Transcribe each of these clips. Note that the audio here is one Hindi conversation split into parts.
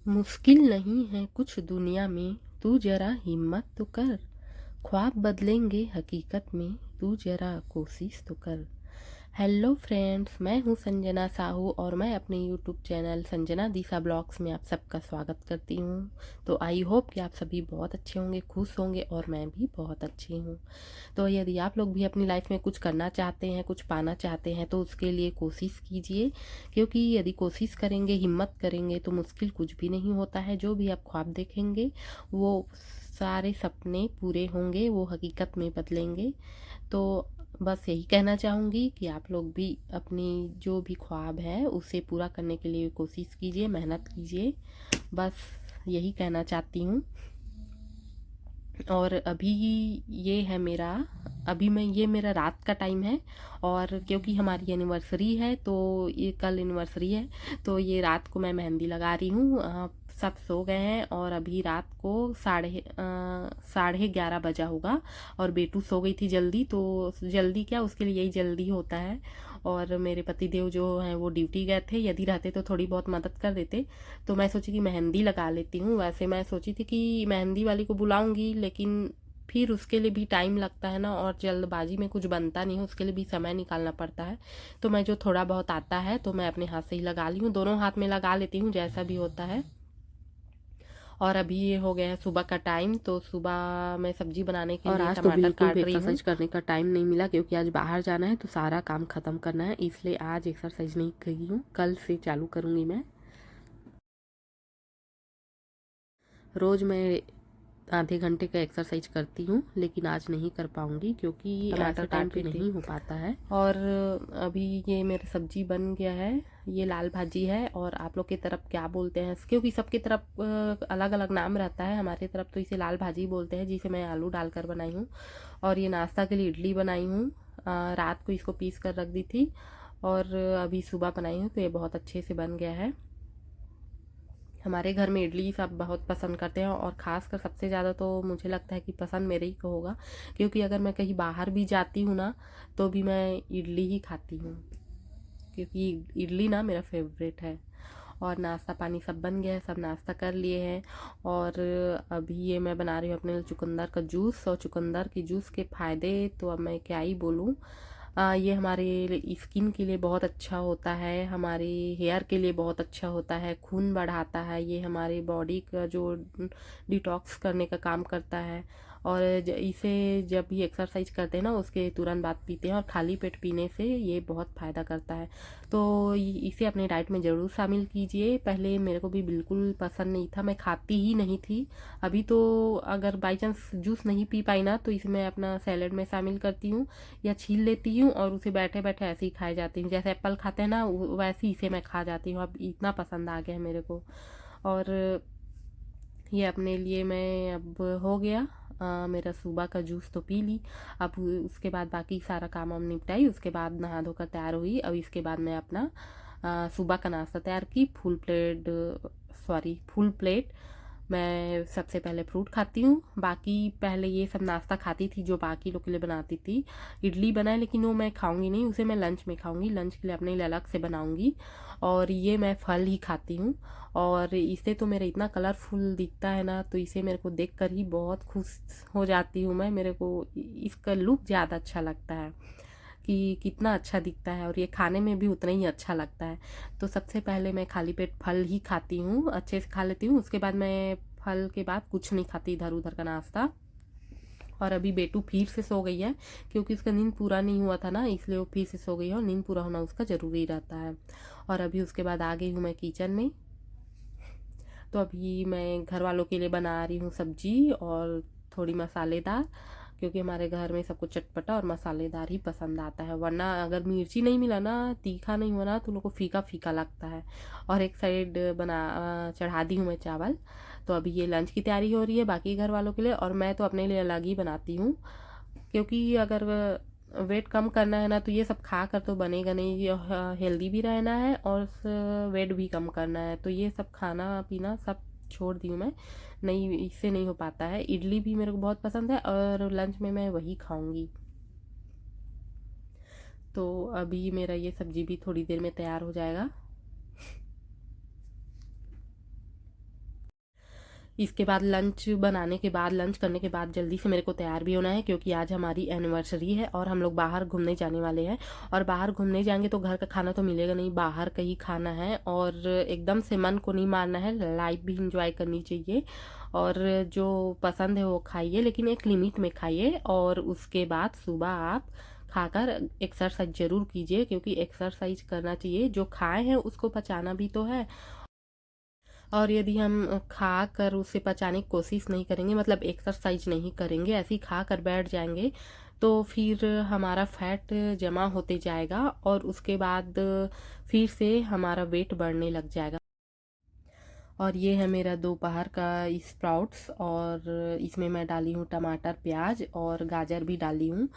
मुश्किल नहीं है कुछ दुनिया में, तू जरा हिम्मत तो कर। ख्वाब बदलेंगे हकीकत में, तू जरा कोशिश तो कर। हेलो फ्रेंड्स, मैं हूं संजना साहू और मैं अपने यूट्यूब चैनल संजना दिशा ब्लॉग्स में आप सबका स्वागत करती हूं। तो आई होप कि आप सभी बहुत अच्छे होंगे, खुश होंगे और मैं भी बहुत अच्छी हूं। तो यदि आप लोग भी अपनी लाइफ में कुछ करना चाहते हैं, कुछ पाना चाहते हैं, तो उसके लिए कोशिश कीजिए। क्योंकि यदि कोशिश करेंगे, हिम्मत करेंगे तो मुश्किल कुछ भी नहीं होता है। जो भी आप ख्वाब देखेंगे वो सारे सपने पूरे होंगे, वो हकीकत में बदलेंगे। तो बस यही कहना चाहूँगी कि आप लोग भी अपनी जो भी ख्वाब है उसे पूरा करने के लिए कोशिश कीजिए, मेहनत कीजिए। बस यही कहना चाहती हूँ। और अभी ये है मेरा अभी मैं ये मेरा रात का टाइम है। और क्योंकि हमारी एनिवर्सरी है, तो ये कल एनिवर्सरी है, तो ये रात को मैं मेहंदी लगा रही हूँ। सब सो गए हैं और अभी रात को 11:30 बजा होगा। और बेटू सो गई थी जल्दी, तो जल्दी क्या, उसके लिए यही जल्दी होता है। और मेरे पति देव जो हैं वो ड्यूटी गए थे, यदि रहते तो थोड़ी बहुत मदद कर देते। तो मैं सोची कि मेहंदी लगा लेती हूँ। वैसे मैं सोची थी कि मेहंदी वाली को बुलाऊंगी, लेकिन फिर उसके लिए भी टाइम लगता है ना, और जल्दबाजी में कुछ बनता नहीं है, उसके लिए भी समय निकालना पड़ता है। तो मैं जो थोड़ा बहुत आता है तो मैं अपने हाथ से ही लगा ली हूँ, दोनों हाथ में लगा लेती हूँ जैसा भी होता है। और अभी ये हो गया है सुबह का टाइम, तो सुबह मैं सब्जी बनाने के और लिए आज तो टमाटर बिल्कुल भी काट रही हूँ। एक्सरसाइज करने का टाइम नहीं मिला क्योंकि आज बाहर जाना है तो सारा काम ख़त्म करना है, इसलिए आज एक्सरसाइज नहीं की हूँ। कल से चालू करूँगी मैं। रोज़ मैं आधे घंटे का एक्सरसाइज करती हूँ, लेकिन आज नहीं कर पाऊँगी क्योंकि टमाटर ऐसे टाइम काट पे रही थी। नहीं हो पाता है। और अभी ये मेरा सब्जी बन गया है। ये लाल भाजी है, और आप लोग की तरफ क्या बोलते हैं, क्योंकि सबकी तरफ अलग अलग नाम रहता है। हमारी तरफ तो इसे लाल भाजी बोलते हैं, जिसे मैं आलू डालकर बनाई हूँ। और ये नाश्ता के लिए इडली बनाई हूँ। रात को इसको पीस कर रख दी थी, और अभी सुबह बनाई हूँ, तो ये बहुत अच्छे से बन गया है। हमारे घर में इडली सब बहुत पसंद करते हैं, और ख़ासकर सबसे ज़्यादा तो मुझे लगता है कि पसंद मेरे ही को होगा। क्योंकि अगर मैं कहीं बाहर भी जाती हूँ ना, तो भी मैं इडली ही खाती हूँ, क्योंकि इडली ना मेरा फेवरेट है। और नाश्ता पानी सब बन गया है, सब नाश्ता कर लिए हैं। और अभी ये मैं बना रही हूँ अपने लिए चुकंदर का जूस। और चुकंदर की जूस के फ़ायदे तो अब मैं क्या ही बोलूँ। ये हमारे स्किन के लिए बहुत अच्छा होता है, हमारे हेयर के लिए बहुत अच्छा होता है, खून बढ़ाता है, ये हमारे बॉडी का जो डिटॉक्स करने का काम करता है। और इसे जब भी एक्सरसाइज करते हैं ना, उसके तुरंत बाद पीते हैं, और खाली पेट पीने से ये बहुत फ़ायदा करता है। तो इसे अपने डाइट में ज़रूर शामिल कीजिए। पहले मेरे को भी बिल्कुल पसंद नहीं था, मैं खाती ही नहीं थी। अभी तो अगर बाई चांस जूस नहीं पी पाई ना, तो इसे मैं अपना सैलेड में शामिल करती हूँ, या छील लेती हूँ और उसे बैठे बैठे ऐसे ही खाए जाती हूँ। जैसे एप्पल खाते हैं ना, वैसे ही इसे मैं खा जाती हूँ। अब इतना पसंद आ गया है मेरे को। और ये अपने लिए मैं अब हो गया। मेरा सुबह का जूस तो पी ली। अब उसके बाद बाकी सारा काम वाम निपटाई, उसके बाद नहा धोकर तैयार हुई। अब इसके बाद मैं अपना सुबह का नाश्ता तैयार की। फुल प्लेट मैं सबसे पहले फ्रूट खाती हूँ। बाकी पहले ये सब नाश्ता खाती थी जो बाकी लोग के लिए बनाती थी। इडली बनाए, लेकिन वो मैं खाऊंगी नहीं, उसे मैं लंच में खाऊंगी, लंच के लिए अपने लिए अलग से बनाऊंगी। और ये मैं फल ही खाती हूँ। और इसे तो मेरा इतना कलरफुल दिखता है ना, तो इसे मेरे को देख कर ही बहुत खुश हो जाती हूँ मैं। मेरे को इसका लुक ज़्यादा अच्छा लगता है कि कितना अच्छा दिखता है, और ये खाने में भी उतना ही अच्छा लगता है। तो सबसे पहले मैं खाली पेट फल ही खाती हूँ, अच्छे से खा लेती हूँ। उसके बाद मैं फल के बाद कुछ नहीं खाती इधर उधर का नाश्ता। और अभी बेटू फिर से सो गई है, क्योंकि उसका नींद पूरा नहीं हुआ था ना, इसलिए वो फिर से सो गई है, और नींद पूरा होना उसका ज़रूरी रहता है। और अभी उसके बाद आ गई हूँ मैं किचन में। तो अभी मैं घर वालों के लिए बना रही हूँ सब्जी, और थोड़ी मसालेदार, क्योंकि हमारे घर में सबको चटपटा और मसालेदार ही पसंद आता है। वरना अगर मिर्ची नहीं मिला ना, तीखा नहीं हुआ ना, तो लोग को फीका फीका लगता है। और एक साइड चढ़ा दी हूँ मैं चावल। तो अभी ये लंच की तैयारी हो रही है बाकी घर वालों के लिए, और मैं तो अपने लिए अलग ही बनाती हूँ। क्योंकि अगर वेट कम करना है ना, तो ये सब खा कर तो बनेगा नहीं। हेल्दी भी रहना है और वेट भी कम करना है, तो ये सब खाना पीना सब छोड़ दी हूँ मैं। नहीं, इससे नहीं हो पाता है। इडली भी मेरे को बहुत पसंद है, और लंच में मैं वही खाऊंगी। तो अभी मेरा ये सब्जी भी थोड़ी देर में तैयार हो जाएगा। इसके बाद लंच बनाने के बाद, लंच करने के बाद जल्दी से मेरे को तैयार भी होना है, क्योंकि आज हमारी एनिवर्सरी है और हम लोग बाहर घूमने जाने वाले हैं। और बाहर घूमने जाएंगे तो घर का खाना तो मिलेगा नहीं, बाहर का ही खाना है और एकदम से मन को नहीं मारना है, लाइफ भी इंजॉय करनी चाहिए। और जो पसंद है वो खाइए, लेकिन एक लिमिट में खाइए। और उसके बाद सुबह आप खाकर एक्सरसाइज ज़रूर कीजिए, क्योंकि एक्सरसाइज करना चाहिए। जो खाए हैं उसको पचाना भी तो है। और यदि हम खा कर उसे पचाने की कोशिश नहीं करेंगे, मतलब एक्सरसाइज नहीं करेंगे, ऐसे ही खा कर बैठ जाएंगे, तो फिर हमारा फैट जमा होते जाएगा और उसके बाद फिर से हमारा वेट बढ़ने लग जाएगा। और ये है मेरा दोपहर का स्प्राउट्स, और इसमें मैं डाली हूँ टमाटर, प्याज और गाजर भी डाली हूँ।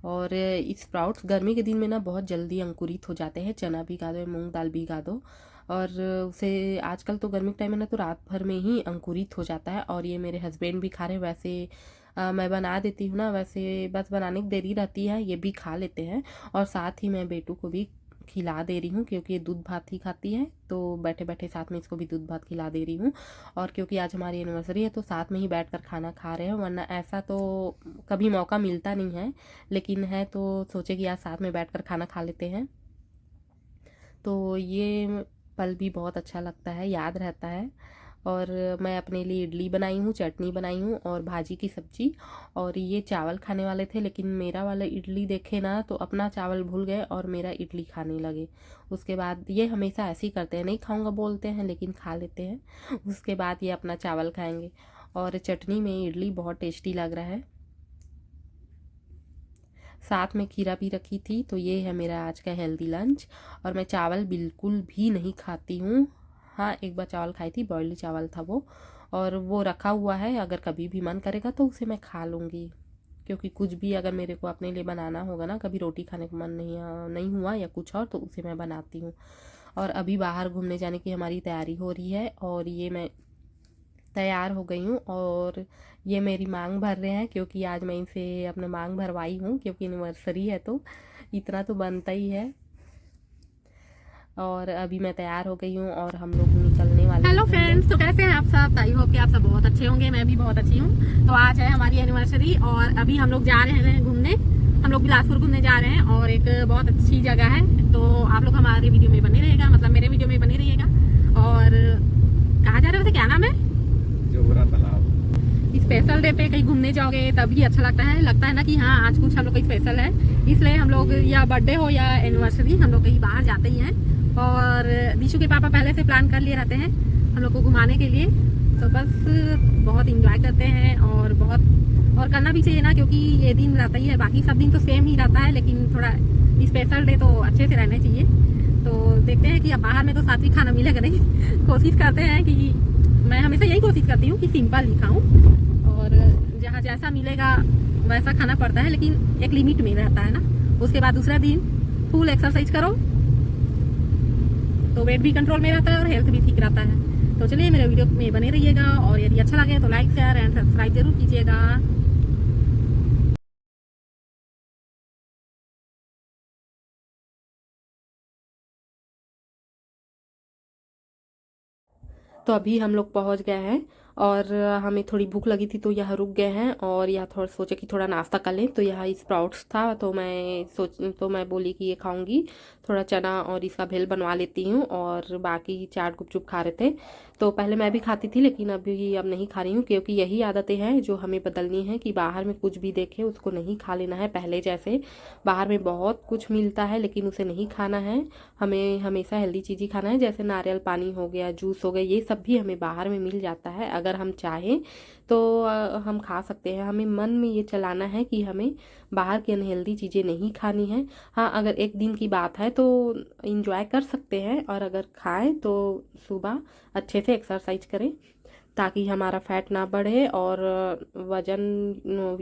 और स्प्राउट्स गर्मी के दिन में ना बहुत जल्दी अंकुरित हो जाते हैं। चना भिगा दो, मूंग दाल भिगा दो, और उसे आजकल तो गर्मी के टाइम में ना तो रात भर में ही अंकुरित हो जाता है। और ये मेरे हस्बैंड भी खा रहे हैं। वैसे मैं बना देती हूँ ना, वैसे बस बनाने की देरी रहती है, ये भी खा लेते हैं। और साथ ही मैं बेटू को भी खिला दे रही हूँ, क्योंकि ये दूध भात ही खाती है, तो बैठे बैठे साथ में इसको भी दूध भात खिला दे रही हूँ। और क्योंकि आज हमारी एनिवर्सरी है तो साथ में ही बैठकर खाना खा रहे हैं, वरना ऐसा तो कभी मौका मिलता नहीं है, लेकिन है तो सोचे कि आज साथ में बैठकर खाना खा लेते हैं। तो ये पल भी बहुत अच्छा लगता है, याद रहता है। और मैं अपने लिए इडली बनाई हूँ, चटनी बनाई हूँ और भाजी की सब्जी। और ये चावल खाने वाले थे, लेकिन मेरा वाला इडली देखे ना तो अपना चावल भूल गए और मेरा इडली खाने लगे। उसके बाद ये हमेशा ऐसे ही करते हैं, नहीं खाऊंगा बोलते हैं लेकिन खा लेते हैं। उसके बाद ये अपना चावल खाएंगे। और चटनी में इडली बहुत टेस्टी लग रहा है। साथ में खीरा भी रखी थी। तो ये है मेरा आज का हेल्दी लंच। और मैं चावल बिल्कुल भी नहीं खाती हूँ। हाँ, एक बार चावल खाई थी, बॉइल्ड चावल था वो, और वो रखा हुआ है, अगर कभी भी मन करेगा तो उसे मैं खा लूँगी। क्योंकि कुछ भी अगर मेरे को अपने लिए बनाना होगा ना, कभी रोटी खाने का मन नहीं हुआ या कुछ और, तो उसे मैं बनाती हूँ। और अभी बाहर घूमने जाने की हमारी तैयारी हो रही है, और ये मैं तैयार हो गई हूँ। और ये मेरी मांग भर रहे हैं, क्योंकि आज मैं इनसे अपना मांग भरवाई हूँ, क्योंकि एनिवर्सरी है तो इतना तो बनता ही है। और अभी मैं तैयार हो गई हूँ और हम लोग निकलने वाले हैं। हेलो फ्रेंड्स, तो कैसे हैं आप सब? आई होप कि आप सब बहुत अच्छे होंगे। मैं भी बहुत अच्छी हूँ। तो आज है हमारी एनिवर्सरी और अभी हम लोग जा रहे हैं घूमने। हम लोग बिलासपुर घूमने जा रहे हैं और एक बहुत अच्छी जगह है। तो आप लोग हमारे वीडियो में बने रहिएगा, मतलब मेरे वीडियो में बने रहिएगा। और कहाँ जा रहे हो, वैसे क्या नाम है? जोगरा तालाब। स्पेशल डे पे कहीं घूमने जाओगे तभी अच्छा लगता है ना कि हाँ आज कुछ हम लोग का स्पेशल है। इसलिए हम लोग या बर्थडे हो या एनिवर्सरी हम लोग कहीं बाहर जाते ही हैं। और दिशु के पापा पहले से प्लान कर लिए रहते हैं हम लोग को घुमाने के लिए। तो बस बहुत इंजॉय करते हैं और बहुत और करना भी चाहिए ना, क्योंकि ये दिन रहता ही है, बाकी सब दिन तो सेम ही रहता है, लेकिन थोड़ा स्पेशल डे तो अच्छे से रहना चाहिए। तो देखते हैं कि अब बाहर में तो सात्विक खाना मिलेगा नहीं। कोशिश करते हैं कि मैं हमेशा यही कोशिश करती हूँ कि सिंपल ही खाऊं, और जहाँ जैसा मिलेगा वैसा खाना पड़ता है, लेकिन एक लिमिट में रहता है ना। उसके बाद दूसरा दिन फुल एक्सरसाइज करो तो वेट भी कंट्रोल में रहता है और हेल्थ भी ठीक रहता है। तो चलिए मेरे वीडियो में बने रहिएगा, और यदि अच्छा लगे तो लाइक, शेयर एंड सब्सक्राइब जरूर कीजिएगा। तो अभी हम लोग पहुंच गए हैं, और हमें थोड़ी भूख लगी थी तो यहाँ रुक गए हैं। और यहाँ थोड़ा सोचे कि थोड़ा नाश्ता कर लें, तो यहाँ स्प्राउट्स था तो मैं बोली कि ये खाऊंगी, थोड़ा चना और इसका भेल बनवा लेती हूँ। और बाकी चाट गुपचुप खा रहे थे। तो पहले मैं भी खाती थी, लेकिन अब नहीं खा रही हूँ, क्योंकि यही आदतें हैं जो हमें बदलनी है, कि बाहर में कुछ भी देखे उसको नहीं खा लेना है पहले जैसे। बाहर में बहुत कुछ मिलता है लेकिन उसे नहीं खाना है। हमें हमेशा हेल्दी चीज़ ही खाना है, जैसे नारियल पानी हो गया, जूस हो गया, ये सब भी हमें बाहर में मिल जाता है। अगर हम चाहें तो हम खा सकते हैं। हमें मन में ये चलाना है कि हमें बाहर की अनहेल्दी चीज़ें नहीं खानी है। हाँ, अगर एक दिन की बात है तो इंजॉय कर सकते हैं, और अगर खाएं तो सुबह अच्छे से एक्सरसाइज करें, ताकि हमारा फैट ना बढ़े। और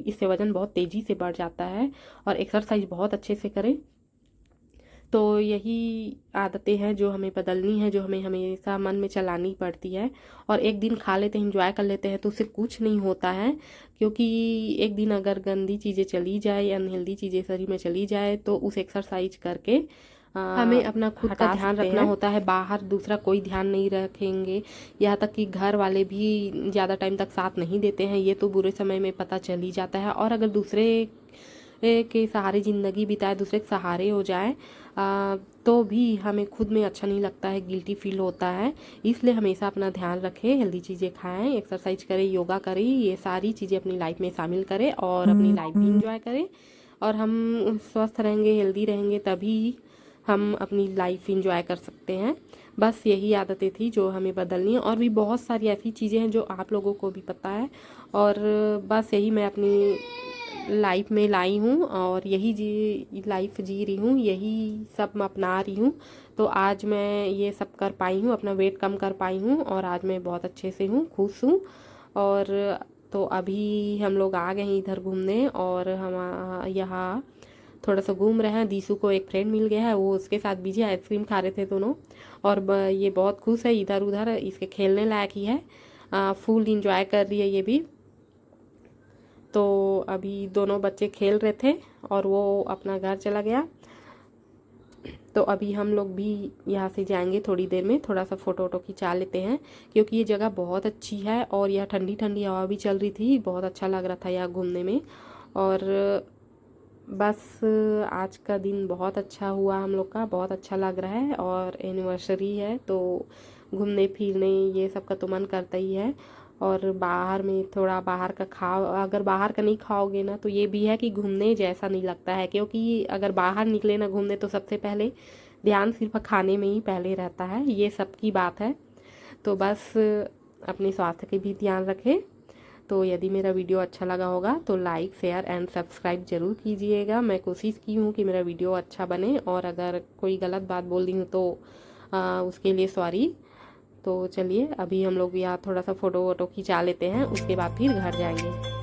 इससे वज़न बहुत तेज़ी से बढ़ जाता है। और एक्सरसाइज बहुत अच्छे से करें। तो यही आदतें हैं जो हमें बदलनी है, जो हमें हमेशा मन में चलानी पड़ती है। और एक दिन खा लेते हैं, इंजॉय कर लेते हैं, तो उससे कुछ नहीं होता है। क्योंकि एक दिन अगर गंदी चीज़ें चली जाए या अनहेल्दी चीज़ें शरीर में चली जाए, तो उस एक्सरसाइज करके हमें अपना खुद का ध्यान रखना हैं। होता है, बाहर दूसरा कोई ध्यान नहीं रखेंगे। यहाँ तक कि घर वाले भी ज़्यादा टाइम तक साथ नहीं देते हैं, ये तो बुरे समय में पता चल ही जाता है। और अगर दूसरे के सहारे ज़िंदगी बिताए, दूसरे के सहारे हो जाए तो भी हमें खुद में अच्छा नहीं लगता है, गिल्टी फील होता है। इसलिए हमेशा अपना ध्यान रखें, हेल्दी चीज़ें खाएं, एक्सरसाइज करें, योगा करें, ये सारी चीज़ें अपनी लाइफ में शामिल करें और अपनी लाइफ भी इंजॉय करें। और हम स्वस्थ रहेंगे, हेल्दी रहेंगे, तभी हम अपनी लाइफ इंजॉय कर सकते हैं। बस यही आदतें थी जो हमें बदलनी है, और भी बहुत सारी ऐसी चीज़ें हैं जो आप लोगों को भी पता है। और बस यही मैं अपनी लाइफ में लाई हूँ और यही लाइफ जी रही हूँ, यही सब मैं अपना रही हूँ। तो आज मैं ये सब कर पाई हूँ, अपना वेट कम कर पाई हूँ और आज मैं बहुत अच्छे से हूँ, खुश हूँ। और तो अभी हम लोग आ गए हैं इधर घूमने और हम यहाँ थोड़ा सा घूम रहे हैं। दीशु को एक फ्रेंड मिल गया है, वो उसके साथ बिजी आइसक्रीम खा रहे थे दोनों। और ये बहुत खुश है, इधर उधर इसके खेलने लायक ही है, फुल इंजॉय कर रही है ये भी। तो अभी दोनों बच्चे खेल रहे थे और वो अपना घर चला गया। तो अभी हम लोग भी यहाँ से जाएंगे थोड़ी देर में, थोड़ा सा फ़ोटो वोटो खिंचा लेते हैं, क्योंकि ये जगह बहुत अच्छी है और यह ठंडी ठंडी हवा भी चल रही थी, बहुत अच्छा लग रहा था यहाँ घूमने में। और बस आज का दिन बहुत अच्छा हुआ, हम लोग का बहुत अच्छा लग रहा है। और एनिवर्सरी है तो घूमने फिरने ये सब का तो मन करता ही है। और बाहर में थोड़ा बाहर का खाओ, अगर बाहर का नहीं खाओगे ना तो ये भी है कि घूमने जैसा नहीं लगता है, क्योंकि अगर बाहर निकले ना घूमने तो सबसे पहले ध्यान सिर्फ खाने में ही पहले रहता है, ये सब की बात है। तो बस अपने स्वास्थ्य के भी ध्यान रखें। तो यदि मेरा वीडियो अच्छा लगा होगा तो लाइक शेयर एंड सब्सक्राइब ज़रूर कीजिएगा। मैं कोशिश की हूँ कि मेरा वीडियो अच्छा बने, और अगर कोई गलत बात बोल दी हूँ तो उसके लिए सॉरी। तो चलिए अभी हम लोग यहाँ थोड़ा सा फ़ोटो वोटो खिंचा लेते हैं, उसके बाद फिर घर जाएंगे।